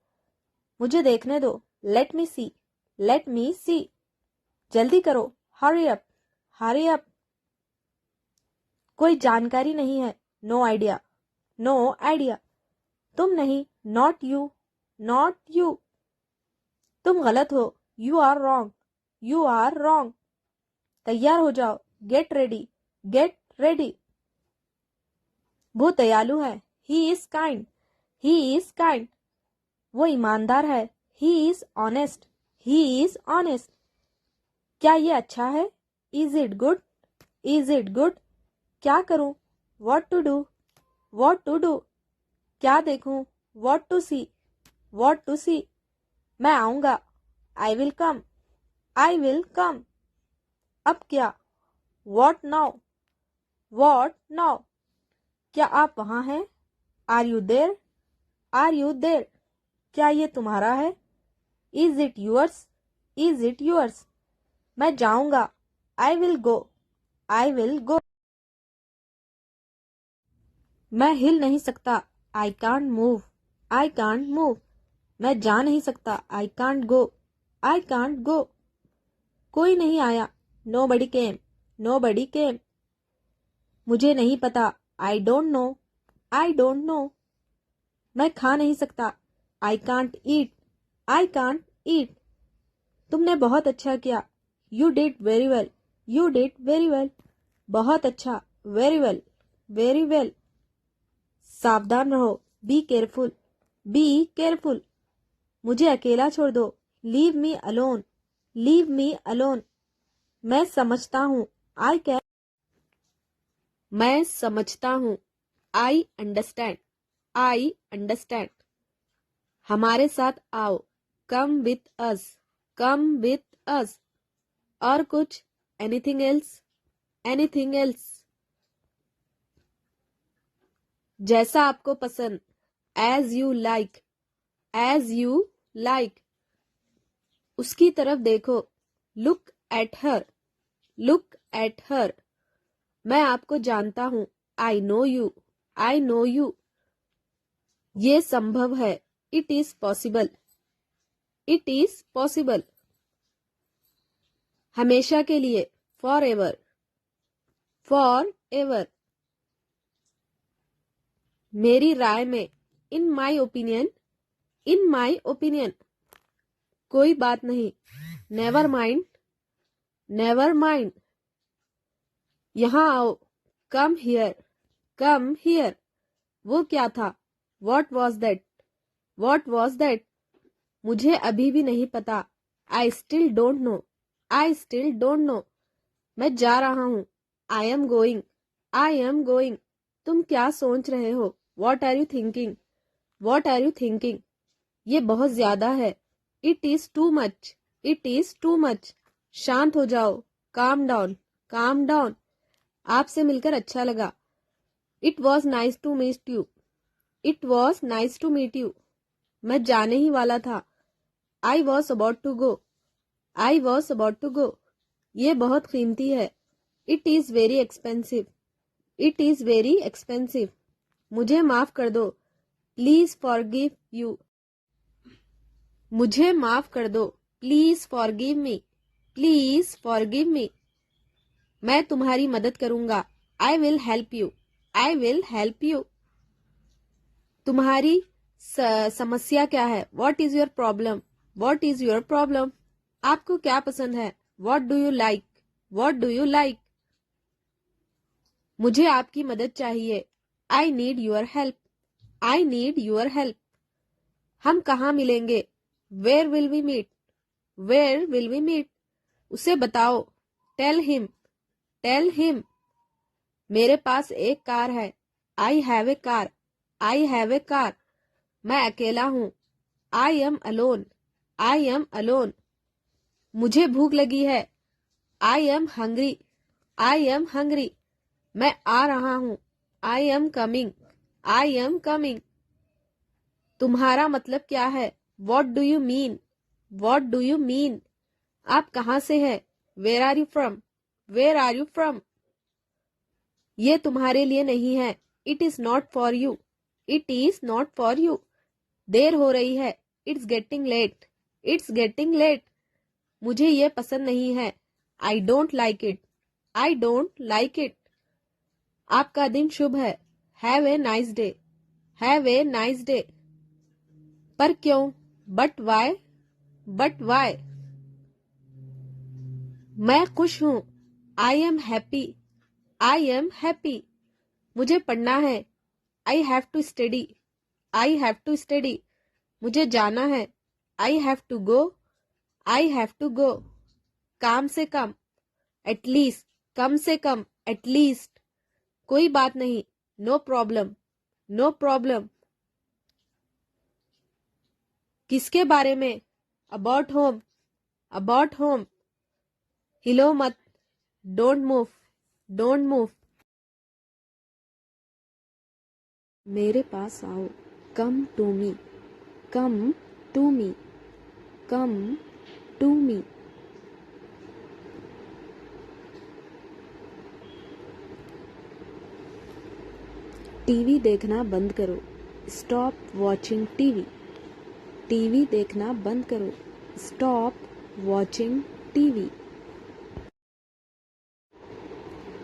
मुझे देखने दो। Let me see. Let me see. जल्दी करो। Hurry up. Hurry up. कोई जानकारी नहीं है। No idea. No idea. तुम नहीं। Not you. Not you. तुम गलत हो। You are wrong. You are wrong. तैयार हो जाओ। Get ready. Get ready. वो दयालु है। He is kind. He is kind. वो ईमानदार है। He is honest. He is honest. क्या ये अच्छा है? Is it good? Is it good? क्या करूं? What to do? What to do? क्या देखूं? What to see? What to see? मैं आऊंगा। I will come. I will come. अब क्या? What now? What now? क्या आप वहाँ हैं? Are you there? Are you there? क्या ये तुम्हारा है? Is it yours? Is it yours? मैं जाऊंगा। I will go. I will go. मैं हिल नहीं सकता। I can't move. I can't move. मैं जा नहीं सकता। I can't go. I can't go. कोई नहीं आया। नो बडी केम। नो बडी केम। मुझे नहीं पता। I don't know. I don't know. मैं खा नहीं सकता। I can't eat. I can't eat. तुमने बहुत अच्छा किया। You did very well. You did very well. बहुत अच्छा। Very well. Very well. सावधान रहो। Be careful. Be careful. मुझे अकेला छोड़ दो। Leave me alone. Leave me alone. मैं समझता हूँ। I can. मैं समझता हूँ। I understand. I understand. हमारे साथ आओ। Come with us. Come with us. और कुछ? Anything else? Anything else? जैसा आपको पसंद। As you like. As you like. उसकी तरफ देखो। Look at her. Look at her. मैं आपको जानता हूँ। I know you. I know you. ये संभव है। It is possible. It is possible. हमेशा के लिए। Forever. Forever. मेरी राय में। In my opinion. In my opinion. कोई बात नहीं। Never mind. Never mind. यहाँ आओ। Come here. Come here. वो क्या था? What was that? What was that? मुझे अभी भी नहीं पता। I still don't know. I still don't know. मैं जा रहा हूँ। I am going. I am going. तुम क्या सोच रहे हो? What are you thinking? What are you thinking? ये बहुत ज्यादा है। It is too much. It is too much. शांत हो जाओ। Calm down. Calm down. आपसे मिलकर अच्छा लगा। It was nice to meet you. It was nice to meet you. मैं जाने ही वाला था। I was about to go. I was about to go. ये बहुत कीमती है। It is very expensive. It is very expensive. मुझे माफ कर दो। Please forgive you. मुझे माफ कर दो। Please forgive me. Please forgive me. मैं तुम्हारी मदद करूंगा। I will help you. I will help you. तुम्हारी समस्या क्या है? What is your problem? What is your problem? आपको क्या पसंद है? What do you like? What do you like? मुझे आपकी मदद चाहिए। I need your help. I need your help. हम कहाँ मिलेंगे? Where will we meet? Where will we meet? उसे बताओ। Tell him. Tell him. मेरे पास एक कार है। I have a car. I have a car. मैं अकेला हूँ। I am alone. I am alone. मुझे भूख लगी है। I am hungry. I am hungry. मैं आ रहा हूँ। I am coming. I am coming. तुम्हारा मतलब क्या है? What do you mean? What do you mean? आप कहाँ से हैं? Where are you from? Where are you from? ये तुम्हारे लिए नहीं है। It is not for you. It is not for you. देर हो रही है। It's getting late. It's getting late. मुझे ये पसंद नहीं है। I don't like it. I don't like it. आपका दिन शुभ है। Have a nice day. Have a nice day. पर क्यों? But why? But why? मैं खुश हूं। I am happy. I am happy. मुझे पढ़ना है। I have to study. I have to study. मुझे जाना है। I have to go. I have to go. काम से कम। एटलीस्ट। कम से कम। एटलीस्ट। कोई बात नहीं। No problem. No problem. किसके बारे में? About home. About home. हिलो मत। Don't move. Don't move. मेरे पास आओ। Come to me, come to me, come to me. TV देखना बंद करो। Stop watching TV. टीवी देखना बंद करो। Stop watching TV.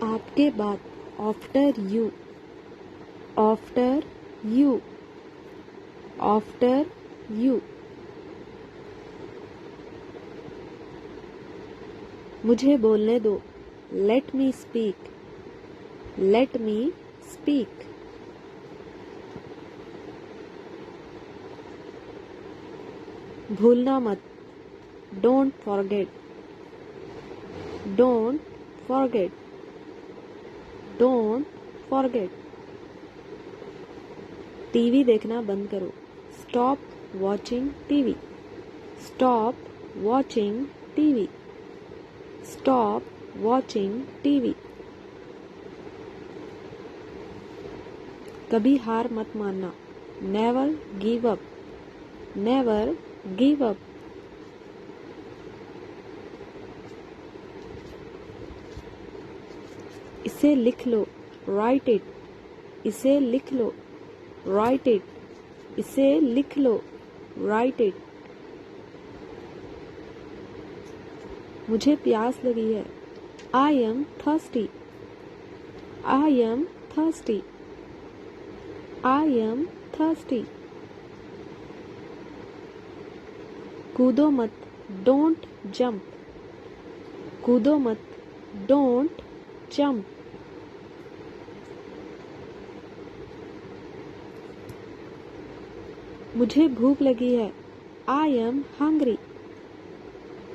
आपके बाद, after you, after you, after you. मुझे बोलने दो। Let me speak, let me speak. भूलना मत। Don't forget, don't forget, don't forget. TV देखना बंद करो। Stop watching TV, stop watching TV, stop watching TV. कभी हार मत मानना। Never give up, never give up. इसे लिख लो। राइट इट, इसे लिख लो। राइट इट, इसे लिख लो। Right it. मुझे प्यास लगी है। I am thirsty, I am thirsty, I am thirsty. कूदो मत। डोंट जंप, कूदो मत। Don't jump. मुझे भूख लगी है। I am hungry,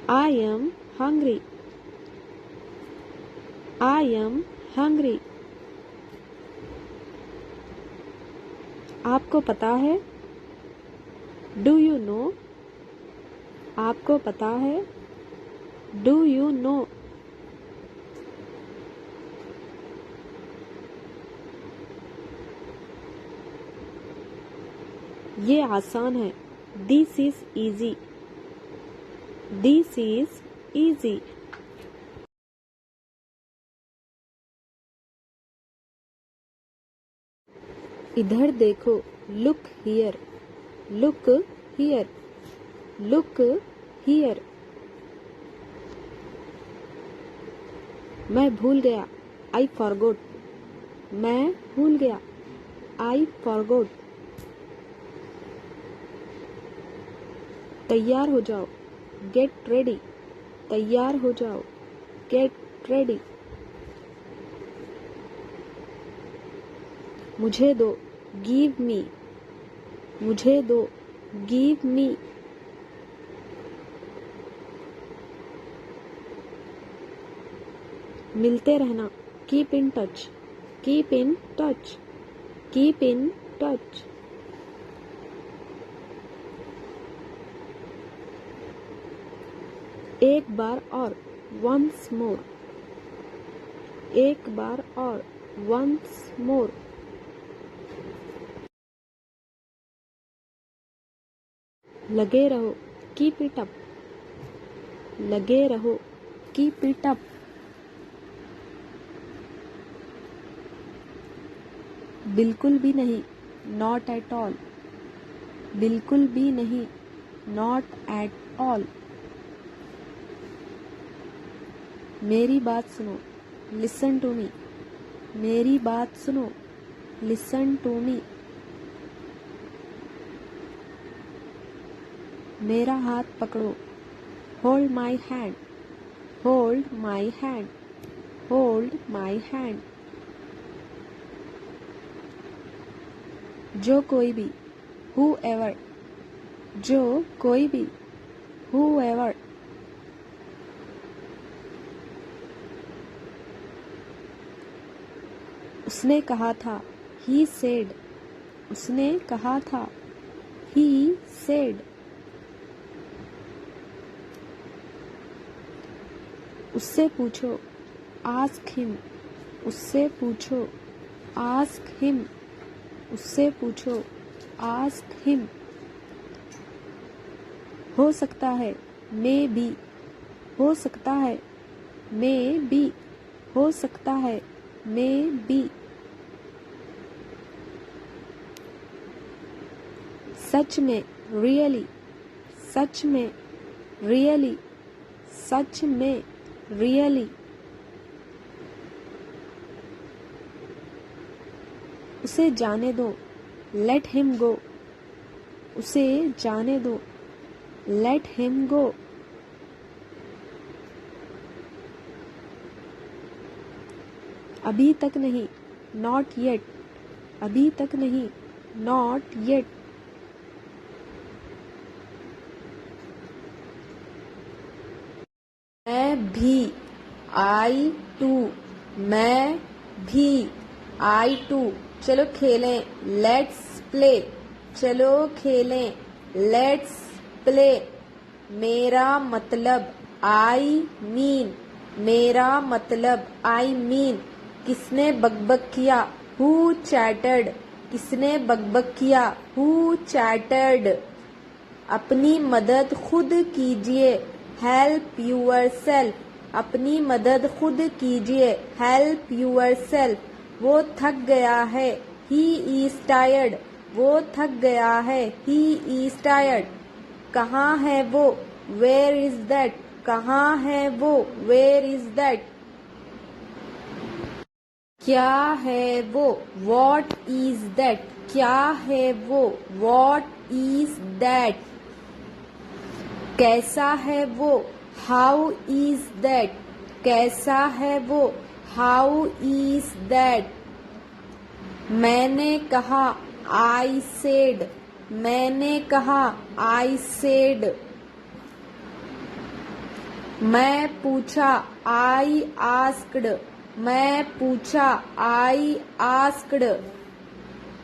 I am hungry, I am hungry. आपको पता है? Do you no? आपको पता है? Do you no? ये आसान है। This is easy, this is easy. इधर देखो। Look here, look here, look here. मैं भूल गया। आई फॉरगॉट, मैं भूल गया। I forgot. तैयार हो जाओ। गेट रेडी, तैयार हो जाओ। Get ready. मुझे दो। गिव मी, मुझे दो। Give me. मिलते रहना। Keep in touch, keep in touch, keep in touch. एक बार और। वंस मोर, एक बार और। Once more. लगे रहो। कीप इट अप, लगे रहो। Keep it up. बिल्कुल भी नहीं। नॉट एट ऑल, बिल्कुल भी नहीं। Not at all. मेरी बात सुनो। लिसन टू मी, मेरी बात सुनो। Listen to me. मेरा हाथ पकड़ो। Hold my hand, hold my hand, hold my hand. जो कोई भी। हु एवर, जो कोई भी। Whoever. उसने कहा था। ही सेड, उसने कहा था। He said. उससे पूछो। आस्क हिम, उससे पूछो। आस्क हिम, उससे पूछो। Ask him. हो सकता है, मे बी। हो सकता है, मे बी। हो सकता है, मे बी। सच में, रियली। सच में, रियली। सच में, रियली। उसे जाने दो। लेट हिम गो। उसे जाने दो। लेट हिम गो। अभी तक नहीं, नॉट येट। अभी तक नहीं, नॉट येट। मैं भी, आई टू। मैं भी, आई टू। चलो खेलें, लेट्स प्ले। चलो खेलें, लेट्स प्ले। मेरा मतलब, आई मीन। मेरा मतलब, आई मीन। किसने बकबक किया? Who chattered. किसने बकबक किया? Who chattered. अपनी मदद खुद कीजिए। Help yourself. अपनी मदद खुद कीजिए। Help yourself. वो थक गया है। He is tired. वो थक गया है। He is tired. कहाँ है वो? Where is that? कहाँ है वो? Where is that? क्या है वो? What is that? क्या है वो? What is that? कैसा है वो? How is that? कैसा है वो? How is that? मैंने कहा, आई सेड। मैंने कहा, आई सेड। मैं पूछा, आई आस्क्ड। मैं पूछा, आई आस्क्ड।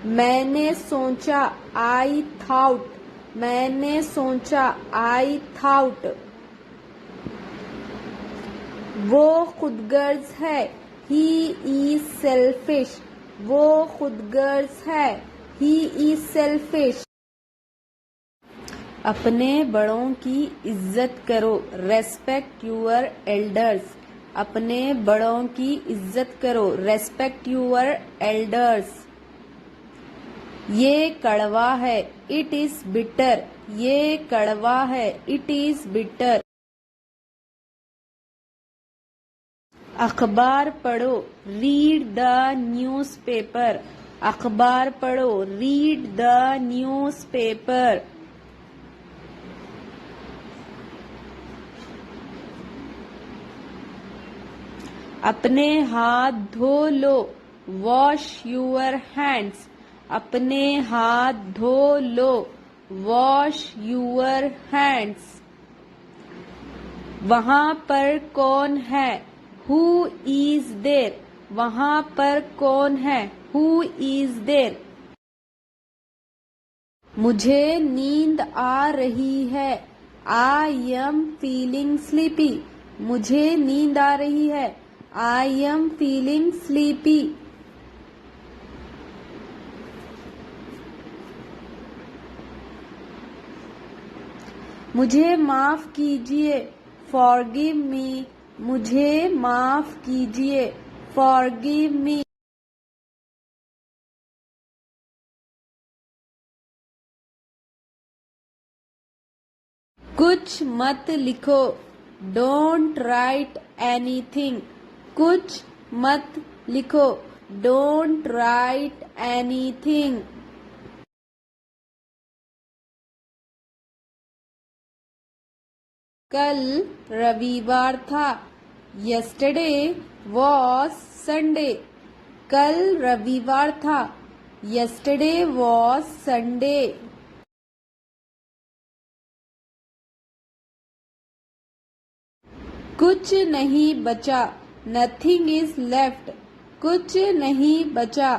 मैंने सोचा, आई थॉट। मैंने सोचा, आई थॉट। वो खुदगर्ज है। He is selfish. वो खुदगर्ज है। He is selfish. अपने बड़ों की इज्जत करो। Respect your elders. अपने बड़ों की इज्जत करो। Respect your elders. ये कड़वा है। It is bitter. ये कड़वा है। It is bitter. अखबार पढ़ो। Read the newspaper. अखबार पढ़ो। Read the newspaper. अपने हाथ धो लो। Wash your hands. अपने हाथ धो लो। Wash your hands. वहां पर कौन है? Who is there? वहां पर कौन है? Who is there? मुझे नींद आ रही है। I am feeling sleepy. मुझे नींद आ रही है। I am feeling sleepy. मुझे माफ कीजिए। Forgive me. मुझे माफ कीजिए। Forgive me. कुछ मत लिखो। Don't write anything. कुछ मत लिखो। Don't write anything. कल रविवार था। Yesterday was Sunday. कल रविवार था। Yesterday was Sunday. कुछ नहीं बचा। Nothing is left. कुछ नहीं बचा।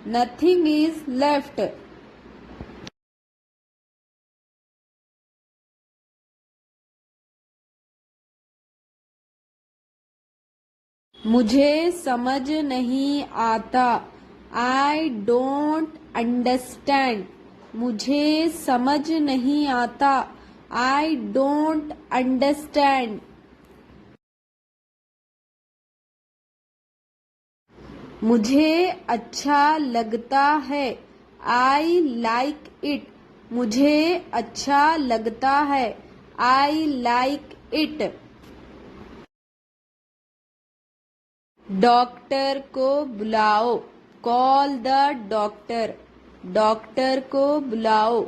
Nothing is left. मुझे समझ नहीं आता। आई डोंट अंडरस्टैंड, मुझे समझ नहीं आता। I don't understand. मुझे अच्छा लगता है। आई लाइक इट, मुझे अच्छा लगता है। I like it. डॉक्टर को बुलाओ, कॉल द डॉक्टर, डॉक्टर को बुलाओ,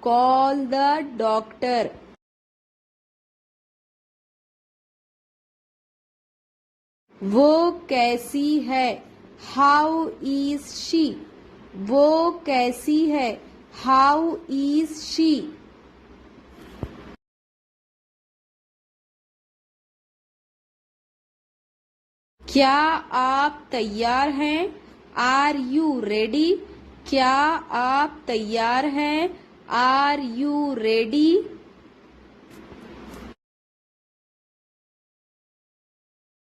कॉल द डॉक्टर। वो कैसी है, हाउ इज शी, वो कैसी है, हाउ इज शी। क्या आप तैयार हैं, आर यू रेडी, क्या आप तैयार हैं, आर यू रेडी।